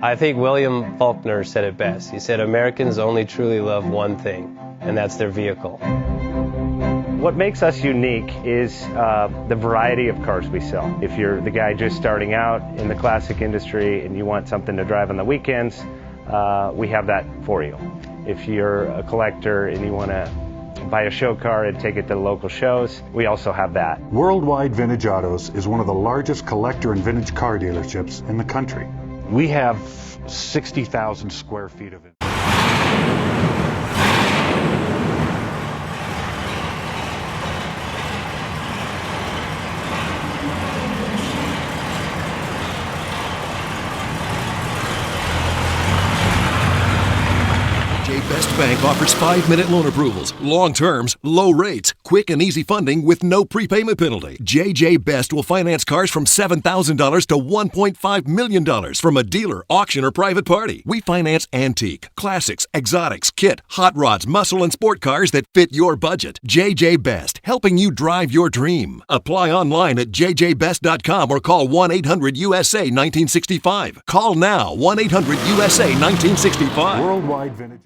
I think William Faulkner said it best. He said, Americans only truly love one thing, and that's their vehicle. What makes us unique is the variety of cars we sell. If you're the guy just starting out in the classic industry and you want something to drive on the weekends, we have that for you. If you're a collector and you want to buy a show car and take it to the local shows, we also have that. Worldwide Vintage Autos is one of the largest collector and vintage car dealerships in the country. We have 60,000 square feet of it. Best Bank offers 5-minute loan approvals, long terms, low rates, quick and easy funding with no prepayment penalty. JJ Best will finance cars from $7,000 to $1.5 million from a dealer, auction, or private party. We finance antique, classics, exotics, kit, hot rods, muscle, and sport cars that fit your budget. JJ Best, helping you drive your dream. Apply online at jjbest.com or call 1-800-USA-1965. Call now, 1-800-USA-1965. Worldwide Vintage.